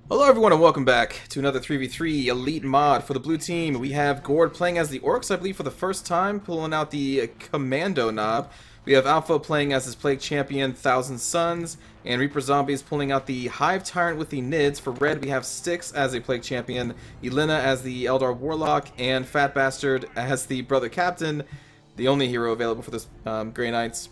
Hello everyone and welcome back to another 3v3 Elite mod for the blue team. We have Gord playing as the Orks, I believe, for the first time, pulling out the Commando knob. We have Alpha playing as his Plague Champion, Thousand Suns, and Reaper Zombies pulling out the Hive Tyrant with the Nids. For red, we have Styx as a Plague Champion, Elena as the Eldar Warlock, and Fat Bastard as the Brother Captain, the only hero available for this Grey Knights.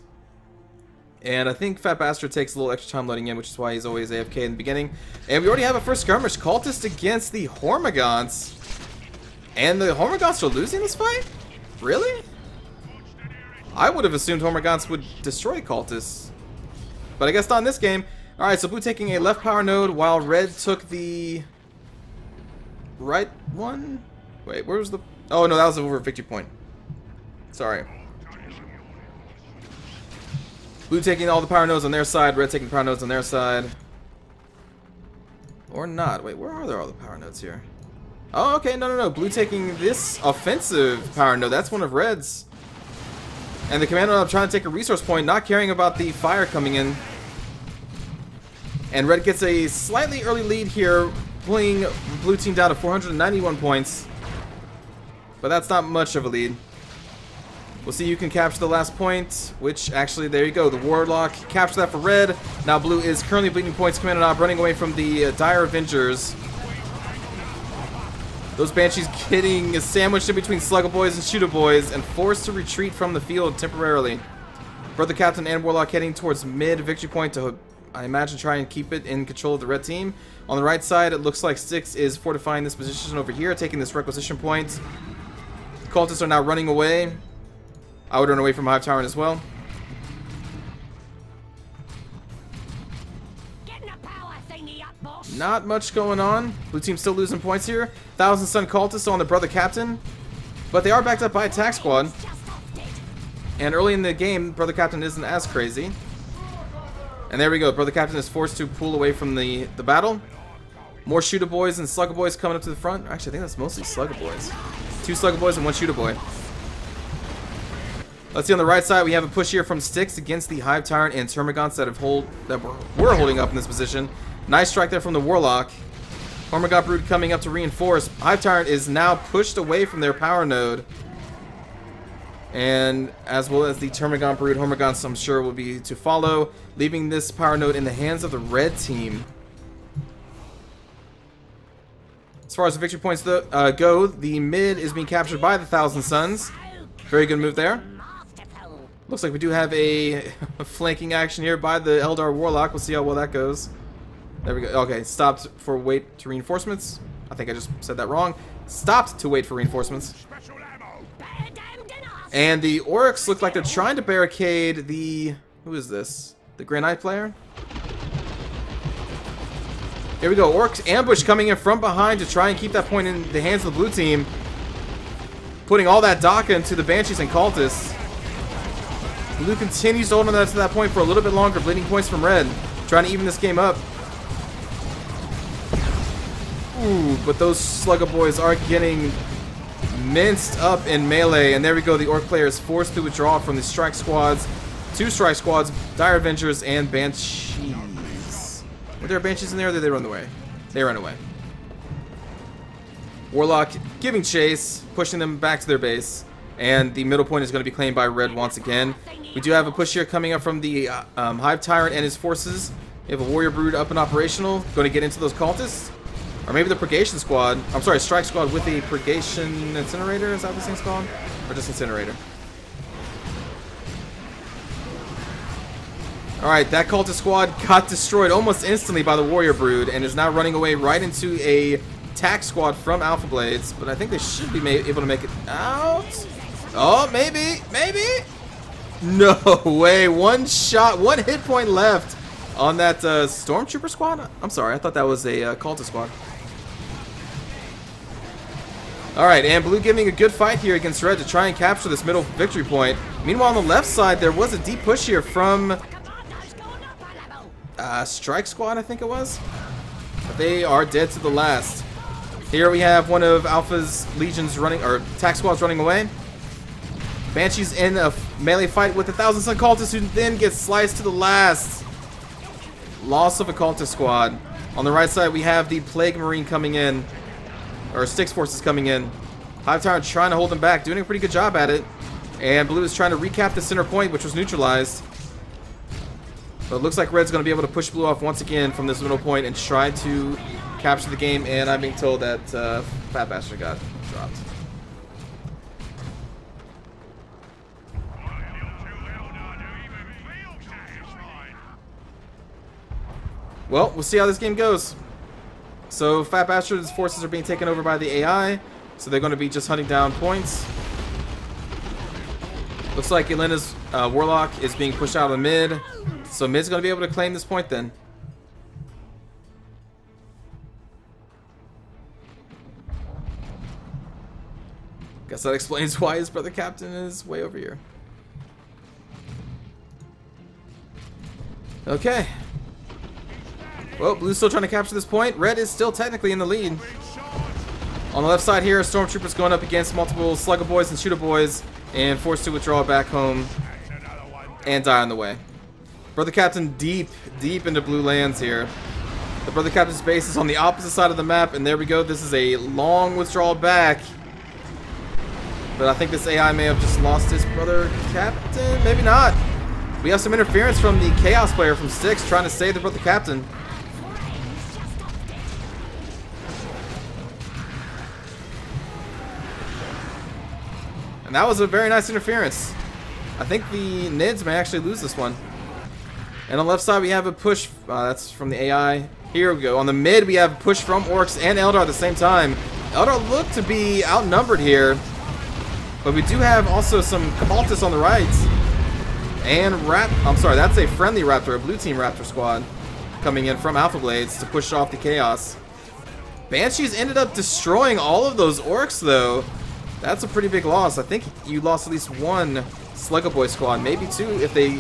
And I think Fat Bastard takes a little extra time loading in, which is why he's always AFK in the beginning. And we already have a first skirmish. Cultist against the Hormagaunts. And the Hormagaunts are losing this fight? Really? I would have assumed Hormagaunts would destroy Cultists. But I guess not in this game. Alright, so blue taking a left power node while red took the right one? Wait, where was the... Oh no, that was over victory point. Sorry. Blue taking all the power nodes on their side, red taking the power nodes on their side. Or not. Wait, where are there all the power nodes here? Oh, okay, no. Blue taking this offensive power node. That's one of red's. And the commando node trying to take a resource point, not caring about the fire coming in. And red gets a slightly early lead here, pulling blue team down to 491 points. But that's not much of a lead. We'll see who can capture the last point, which actually, there you go. The Warlock captured that for red. Now blue is currently bleeding points. Commando knob running away from the Dire Avengers. Those Banshees getting sandwiched in between Slugger Boys and Shooter Boys and forced to retreat from the field temporarily. Brother Captain and Warlock heading towards mid victory point to, I imagine, try and keep it in control of the red team. On the right side, it looks like Styx is fortifying this position over here, taking this requisition point. The Cultists are now running away. I would run away from Hive Tyrant as well. Not much going on. Blue team still losing points here. Thousand Sun Cultists on the Brother Captain. But they are backed up by Attack Squad. And early in the game, Brother Captain isn't as crazy. And there we go. Brother Captain is forced to pull away from the battle. More Shooter Boys and Slugger Boys coming up to the front. Actually, I think that's mostly Slugger Boys. 2 Slugger Boys and 1 Shooter Boy. Let's see, on the right side, we have a push here from Styx against the Hive Tyrant and Termagants that were holding up in this position. Nice strike there from the Warlock. Hormagaunts Brood coming up to reinforce. Hive Tyrant is now pushed away from their power node. And as well as the Termagant Brood, Hormagaunts, I'm sure, will be to follow, leaving this power node in the hands of the red team. As far as the victory points go, the mid is being captured by the Thousand Suns. Very good move there. Looks like we do have a flanking action here by the Eldar Warlock. We'll see how well that goes. There we go. Okay, stopped for wait to reinforcements. I think I just said that wrong. Stopped to wait for reinforcements. And the Orks look like they're trying to barricade the... Who is this? The Grey Knight player? Here we go. Orks ambush coming in from behind to try and keep that point in the hands of the blue team. Putting all that Daka into the Banshees and Cultists. Blue continues to hold on to that point for a little bit longer. Bleeding points from red. Trying to even this game up. Ooh, but those Slugger Boys are getting minced up in melee. And there we go. The Orc player is forced to withdraw from the strike squads. 2 strike squads, Dire Avengers, and Banshees. Were there Banshees in there or did they run away? They ran away. Warlock giving chase, pushing them back to their base. And the middle point is going to be claimed by red once again. We do have a push here coming up from the Hive Tyrant and his forces. We have a Warrior Brood up and operational. Going to get into those Cultists. Or maybe the Purgation Squad. I'm sorry, Strike Squad with the Purgation Incinerator. Is that what this thing's called? Or just Incinerator? Alright, that Cultist Squad got destroyed almost instantly by the Warrior Brood. And is now running away right into a attack squad from Alphablades. But I think they should be able to make it out. Oh, maybe. No way. One shot, 1 hit point left on that Stormtrooper squad. I'm sorry, I thought that was a Cultist squad. Alright, and blue giving a good fight here against red to try and capture this middle victory point. Meanwhile, on the left side, there was a deep push here from Strike Squad, I think it was. But they are dead to the last. Here we have one of Alpha's legions running, or attack squads running away. Banshees in a melee fight with the Thousand Sun Cultists, who then gets sliced to the last. Loss of a Cultist squad. On the right side, we have the Plague Marine coming in, or Styx forces coming in. Hive Tyrant trying to hold them back, doing a pretty good job at it. And blue is trying to recap the center point, which was neutralized. But it looks like red's going to be able to push blue off once again from this middle point and try to capture the game. And I'm being told that Fat Bastard got dropped. Well, we'll see how this game goes. So Fat Bastard's forces are being taken over by the AI, so they're going to be just hunting down points. Looks like Elena's Warlock is being pushed out of the mid, so mid's going to be able to claim this point then. Guess that explains why his brother captain is way over here. Okay. Well, blue's still trying to capture this point. Red is still technically in the lead. On the left side here, Stormtroopers going up against multiple Slugger Boys and Shooter Boys and forced to withdraw back home and die on the way. Brother Captain deep into blue lands here. The Brother Captain's base is on the opposite side of the map, and there we go. This is a long withdrawal back. But I think this AI may have just lost his Brother Captain. Maybe not. We have some interference from the Chaos player from Styx trying to save the Brother Captain. And that was a very nice interference. I think the Nids may actually lose this one. And on the left side we have a push. That's from the AI. Here we go. On the mid we have a push from Orks and Eldar at the same time. Eldar look to be outnumbered here. But we do have also some cultists on the right. And I'm sorry, that's a friendly Raptor, a blue team Raptor squad coming in from Alphablades to push off the Chaos. Banshees ended up destroying all of those Orks though. That's a pretty big loss. I think you lost at least one Slugger Boy squad, maybe two if they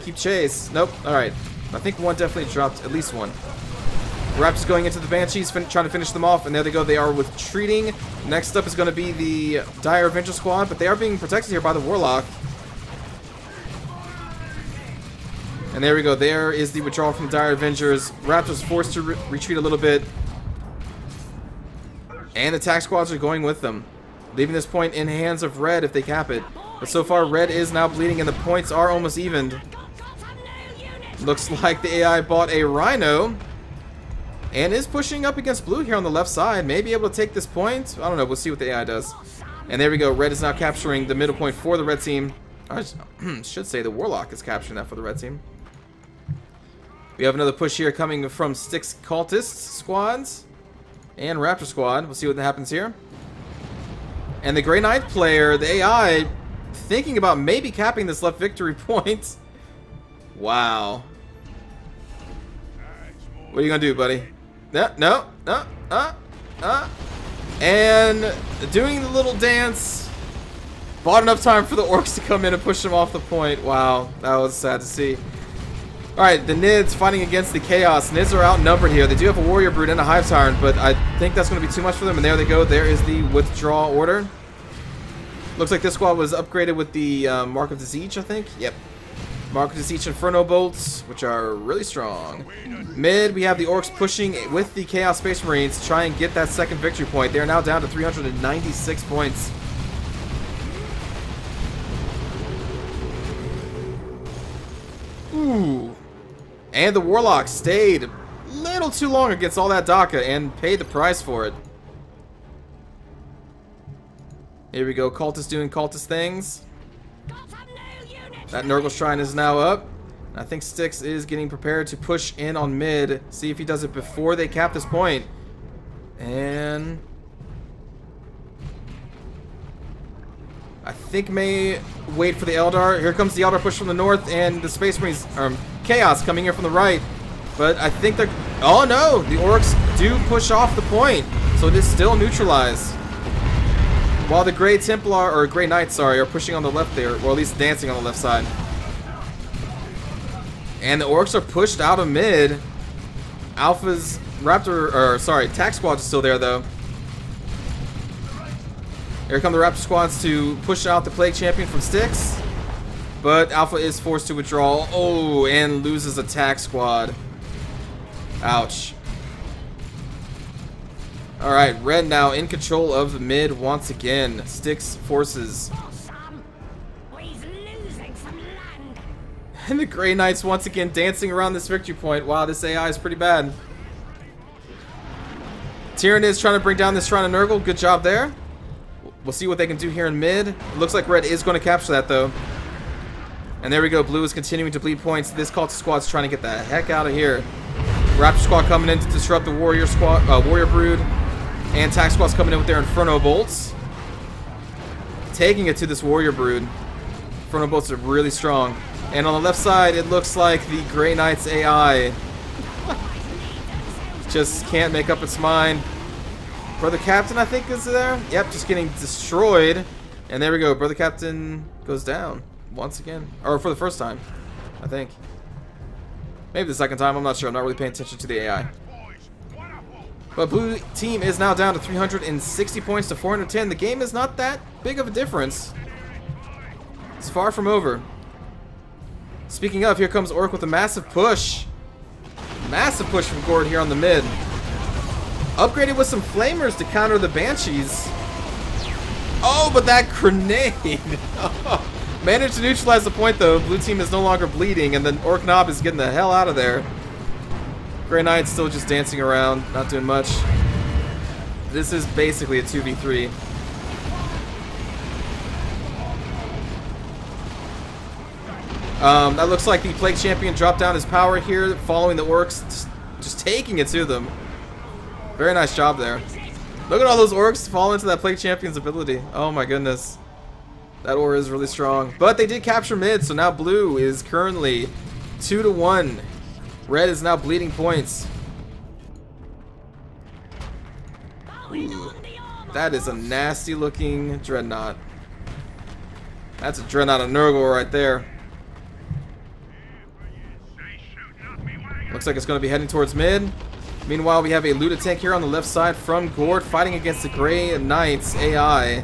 keep chase. Nope. Alright. I think one definitely dropped, at least one. Raptors going into the Banshees, trying to finish them off, and there they go. They are retreating. Next up is going to be the Dire Avenger squad, but they are being protected here by the Warlock. And there we go. There is the withdrawal from Dire Avengers. Raptors forced to retreat a little bit. And attack squads are going with them, leaving this point in hands of red if they cap it. But so far, red is now bleeding, and the points are almost evened. Looks like the AI bought a Rhino and is pushing up against blue here on the left side. May be able to take this point. I don't know. We'll see what the AI does. And there we go. Red is now capturing the middle point for the red team. I should say the Warlock is capturing that for the red team. We have another push here coming from Styx cultist squads and Raptor squad. We'll see what happens here. And the Grey Knight player, the AI, thinking about maybe capping this left victory point. Wow. What are you gonna do, buddy? No. And doing the little dance. Bought enough time for the Orks to come in and push them off the point. Wow, that was sad to see. Alright, the Nids fighting against the Chaos. Nids are outnumbered here. They do have a Warrior Brute and a Hive Tyrant, but I think that's going to be too much for them. And there they go. There is the withdrawal order. Looks like this squad was upgraded with the Mark of the Siege, I think. Yep. Mark of the Siege Inferno Bolts, which are really strong. Mid, we have the Orks pushing with the Chaos Space Marines to try and get that second victory point. They are now down to 396 points. Ooh. And the Warlock stayed a little too long against all that DACA and paid the price for it. Here we go. Cultist doing cultist things. That Nurgle Shrine is now up. I think Styx is getting prepared to push in on mid. See if he does it before they cap this point. And I think may wait for the Eldar. Here comes the Eldar push from the north, and the Space Marines, Chaos coming here from the right. But I think they're... Oh no! The Orks do push off the point, so it is still neutralized. While the Grey Templar, or Grey Knights, sorry, are pushing on the left there, or at least dancing on the left side. And the Orks are pushed out of mid. Alpha's Raptor, or sorry, Tac Squad is still there though. Here come the Raptor squads to push out the Plague Champion from Styx. But Alpha is forced to withdraw. Oh, and loses Attack Squad. Ouch. Alright, red now in control of the mid once again. Styx forces. And the Grey Knights once again dancing around this victory point. Wow, this AI is pretty bad. Tyranids trying to bring down this Shrine of Nurgle. Good job there. We'll see what they can do here in mid. It looks like red is going to capture that though. And there we go. Blue is continuing to bleed points. This Cultist squad's trying to get the heck out of here. Raptor squad coming in to disrupt the Warrior squad, Warrior Brood. And Tac squad's coming in with their Inferno bolts. Taking it to this Warrior Brood. Inferno bolts are really strong. And on the left side, it looks like the Grey Knights AI just can't make up its mind. Brother Captain, I think, is there. Yep, just getting destroyed. And there we go. Brother Captain goes down once again. Or for the first time, I think. Maybe the second time. I'm not sure. I'm not really paying attention to the AI. But blue team is now down to 360 points to 410. The game is not that big of a difference. It's far from over. Speaking of, here comes Ork with a massive push. Massive push from Gord here on the mid. Upgraded with some flamers to counter the Banshees. Oh, but that grenade. Managed to neutralize the point though. Blue team is no longer bleeding and then Ork Knob is getting the hell out of there. Grey Knight's still just dancing around, not doing much. This is basically a 2v3. That looks like the Plague Champion dropped down his power here, following the Orks, just taking it to them. Very nice job there. Look at all those Orks fall into that Plague Champion's ability. Oh my goodness. That aura is really strong. But they did capture mid, so now blue is currently 2-1. Red is now bleeding points. Ooh, that is a nasty looking Dreadnought. That's a Dreadnought of Nurgle right there. Looks like it's going to be heading towards mid. Meanwhile, we have a looted tank here on the left side from Gord fighting against the Grey Knights AI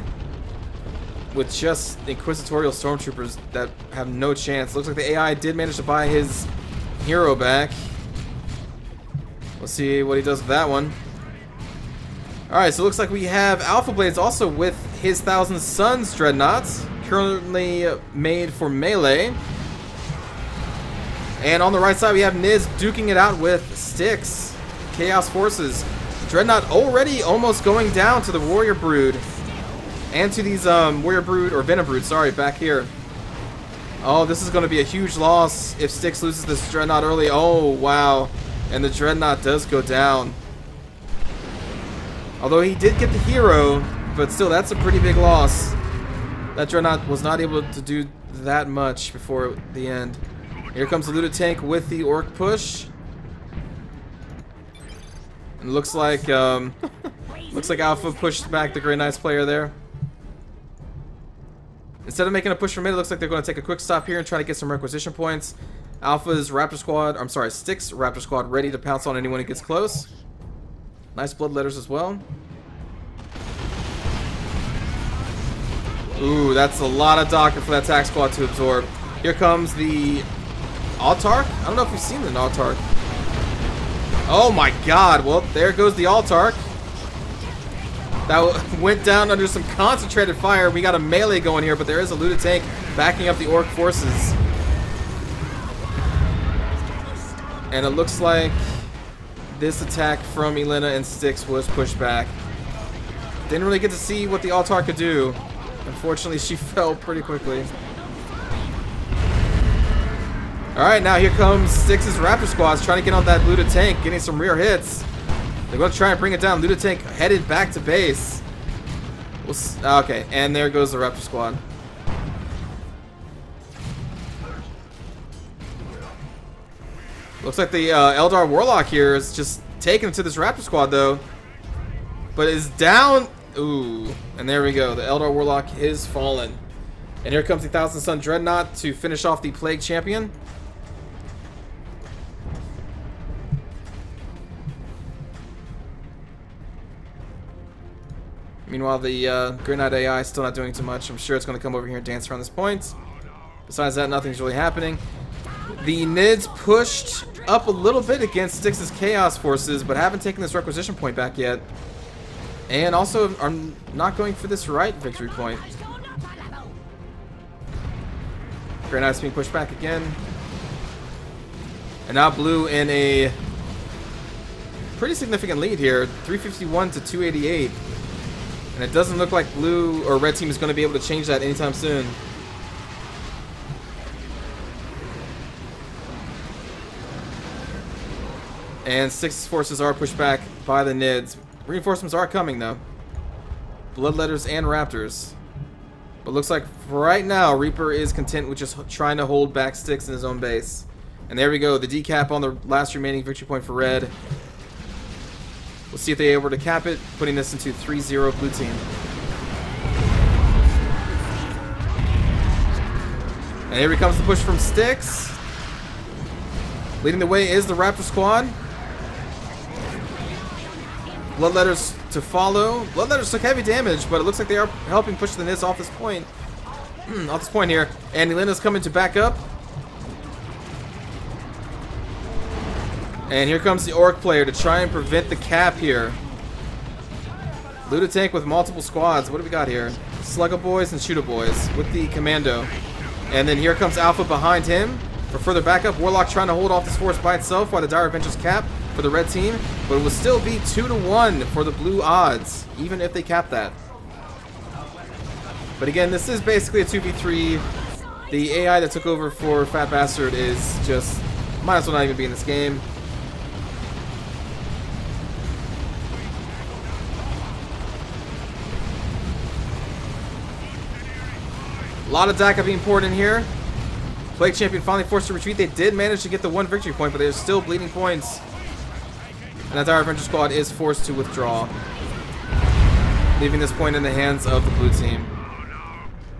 with just inquisitorial stormtroopers that have no chance. Looks like the AI did manage to buy his hero back. We'll see what he does with that one. Alright, so it looks like we have Alphablades also with his Thousand Suns Dreadnoughts, currently made for melee. And on the right side we have Nids duking it out with Styx, Chaos Forces. Dreadnought already almost going down to the Warrior Brood. And to these Warrior Brood, or Venom Brood, sorry, back here. Oh, this is going to be a huge loss if Styx loses this Dreadnought early. Oh, wow. And the Dreadnought does go down. Although he did get the hero, but still, that's a pretty big loss. That Dreadnought was not able to do that much before the end. Here comes the looted tank with the Ork push. And it looks like Alpha pushed back the Grey Knights player there. Instead of making a push for mid, it looks like they're going to take a quick stop here and try to get some requisition points. Alpha's Raptor Squad, I'm sorry, Styx Raptor Squad ready to pounce on anyone who gets close. Nice bloodletters as well. Ooh, that's a lot of Docker for that Tac Squad to absorb. Here comes the Autarch. I don't know if you've seen the Autarch. Oh my god, well, there goes the Autarch. That went down under some concentrated fire. We got a melee going here, but there is a looted tank backing up the Ork forces. And it looks like this attack from Elena and Styx was pushed back. Didn't really get to see what the Autarch could do. Unfortunately, she fell pretty quickly. Alright, now here comes Styx's Raptor Squads trying to get on that looted tank, getting some rear hits. They're going to try and bring it down. Looted tank headed back to base. Okay, and there goes the Raptor Squad. Looks like the Eldar Warlock here is just taking it to this Raptor Squad, though. But is down. Ooh, and there we go. The Eldar Warlock is fallen. And here comes the Thousand Sun Dreadnought to finish off the Plague Champion. Meanwhile, the Grey Knight AI is still not doing too much. I'm sure it's going to come over here and dance around this point. Besides that, nothing's really happening. The Nids pushed up a little bit against Styx's Chaos Forces, but haven't taken this requisition point back yet. And also, I'm not going for this right victory point. Grey Knight's being pushed back again. And now blue in a pretty significant lead here, 351 to 288. And it doesn't look like blue or red team is going to be able to change that anytime soon. And Styx's forces are pushed back by the Nids. Reinforcements are coming though. Bloodletters and Raptors. But looks like for right now, Reaper is content with just trying to hold back Styx in his own base. And there we go, the decap on the last remaining victory point for red. We'll see if they're able to cap it, putting this into 3-0 blue team. And here comes the push from Styx. Leading the way is the Raptor squad. Bloodletters to follow. Bloodletters took heavy damage, but it looks like they are helping push the Nids off this point. Off this point here. And Elena's coming to back up. And here comes the Ork player to try and prevent the cap here. Loot a tank with multiple squads. What do we got here? Slugger boys and shooter boys with the commando. And then here comes Alpha behind him for further backup. Warlock trying to hold off this force by itself while the Dire Avengers cap for the red team. But it will still be 2-1 for the blue odds, even if they cap that. But again, this is basically a 2v3. The AI that took over for Fat Bastard is just, might as well not even be in this game. A lot of DACA being poured in here. Plague Champion finally forced to retreat. They did manage to get the one victory point, but there's still bleeding points. And that Dire Avenger squad is forced to withdraw, leaving this point in the hands of the blue team.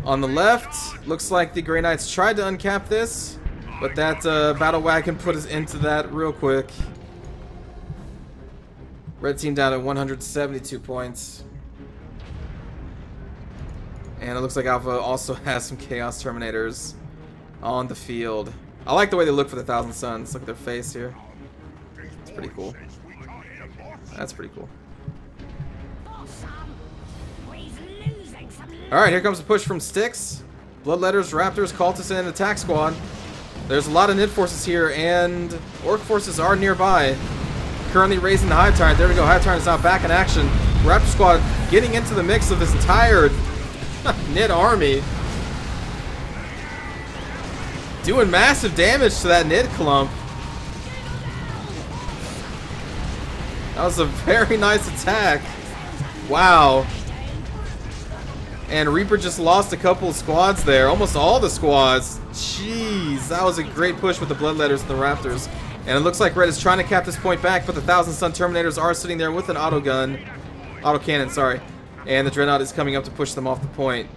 On the left, looks like the Grey Knights tried to uncap this, but that battle wagon put us into that real quick. Red team down at 172 points. And it looks like Alpha also has some Chaos Terminators on the field. I like the way they look for the Thousand Suns. Look at their face here. It's pretty cool. That's pretty cool. Alright, here comes a push from Styx. Bloodletters, Raptors, Cultists, and Attack Squad. There's a lot of Nid forces here, and Ork forces are nearby. Currently raising the Hive Tyrant. There we go, Hive Tyrant is now back in action. Raptor Squad getting into the mix of this entire Nid army. Doing massive damage to that Nid clump. That was a very nice attack. Wow. And Reaper just lost a couple of squads there. Almost all the squads. Jeez. That was a great push with the Bloodletters and the Raptors. And it looks like Red is trying to cap this point back, but the Thousand Sun Terminators are sitting there with an autocannon, sorry. And the Dreadnought is coming up to push them off the point.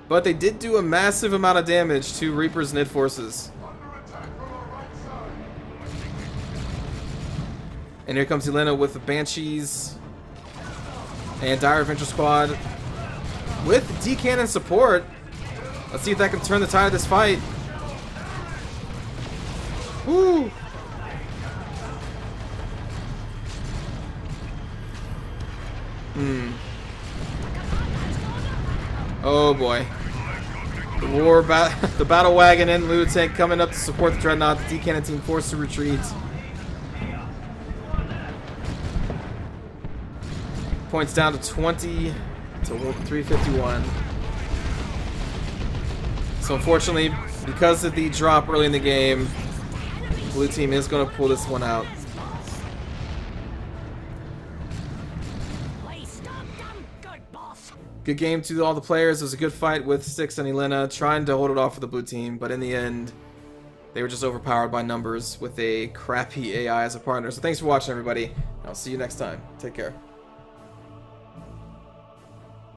But they did do a massive amount of damage to Reaper's Nid forces. And here comes Elena with the Banshees. And Dire Avenger Squad with D-Cannon support. Let's see if that can turn the tide of this fight. Woo! Oh boy. The battle wagon and loot tank coming up to support the Dreadnought. The D-Cannon team forced to retreat. Points down to 20 to 351. So unfortunately, because of the drop early in the game, blue team is going to pull this one out. Good game to all the players. It was a good fight with Styx and Elena trying to hold it off for the blue team, but in the end, they were just overpowered by numbers with a crappy AI as a partner. So thanks for watching, everybody. I'll see you next time. Take care.